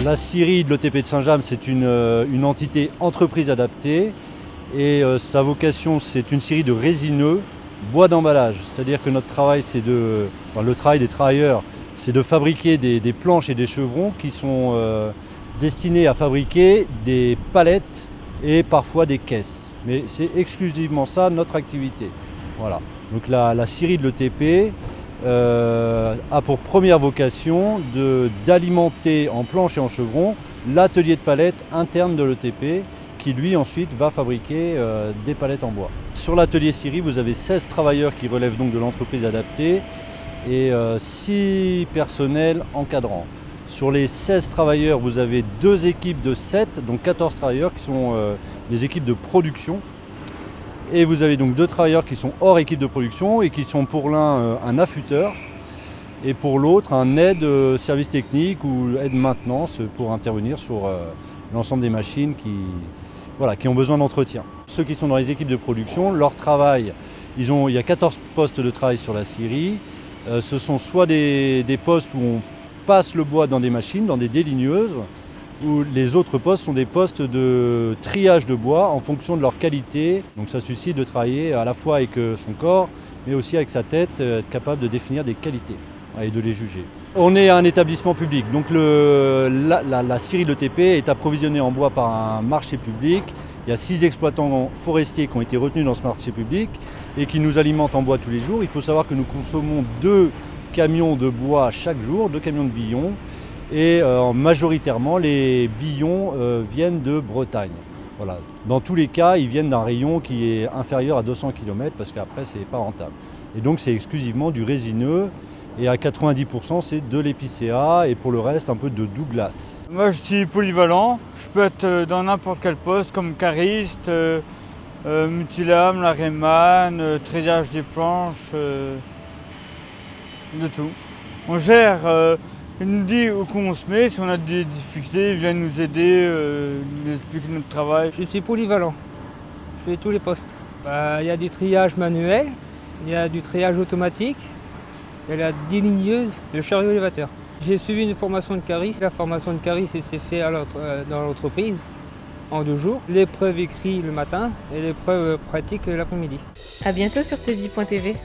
La scierie de l'ETP de Saint-James, c'est une entité entreprise adaptée et sa vocation, c'est une scierie de résineux, bois d'emballage. C'est-à-dire que notre travail, le travail des travailleurs, c'est de fabriquer des planches et des chevrons qui sont destinés à fabriquer des palettes et parfois des caisses. Mais c'est exclusivement ça notre activité. Voilà. Donc la scierie de l'ETP a pour première vocation d'alimenter en planches et en chevrons l'atelier de palettes interne de l'ETP qui lui ensuite va fabriquer des palettes en bois. Sur l'atelier scierie, vous avez 16 travailleurs qui relèvent donc de l'entreprise adaptée et 6 personnels encadrants. Sur les 16 travailleurs, vous avez 2 équipes de 7, donc 14 travailleurs qui sont des équipes de production. Et vous avez donc 2 travailleurs qui sont hors équipe de production et qui sont pour l'un un affûteur et pour l'autre un aide service technique ou aide maintenance pour intervenir sur l'ensemble des machines qui ont besoin d'entretien. Ceux qui sont dans les équipes de production, leur travail, il y a 14 postes de travail sur la scierie. Ce sont soit des postes où on passe le bois dans des machines, dans des déligneuses, où les autres postes sont des postes de triage de bois en fonction de leur qualité. Donc ça suscite de travailler à la fois avec son corps, mais aussi avec sa tête, être capable de définir des qualités et de les juger. On est un établissement public, donc la scierie de l'ETP est approvisionnée en bois par un marché public. Il y a 6 exploitants forestiers qui ont été retenus dans ce marché public et qui nous alimentent en bois tous les jours. Il faut savoir que nous consommons 2 camions de bois chaque jour, 2 camions de billons. Et majoritairement, les billons viennent de Bretagne. Voilà. Dans tous les cas, ils viennent d'un rayon qui est inférieur à 200 km parce qu'après, ce n'est pas rentable. Et donc, c'est exclusivement du résineux et à 90%, c'est de l'épicéa et pour le reste, un peu de Douglas. Moi, je suis polyvalent. Je peux être dans n'importe quel poste comme cariste, multilame, laréman, treillage des planches, de tout. On gère. Il nous dit où on se met, si on a des difficultés, il vient nous aider, nous expliquer notre travail. Je suis polyvalent, je fais tous les postes. Il y a du triage manuel, il y a du triage automatique, il y a la déligneuse, le chariot élévateur. J'ai suivi une formation de cariste. La formation de cariste s'est faite dans l'entreprise en 2 jours. L'épreuve écrite le matin et l'épreuve pratique l'après-midi. À bientôt sur tvie.tv.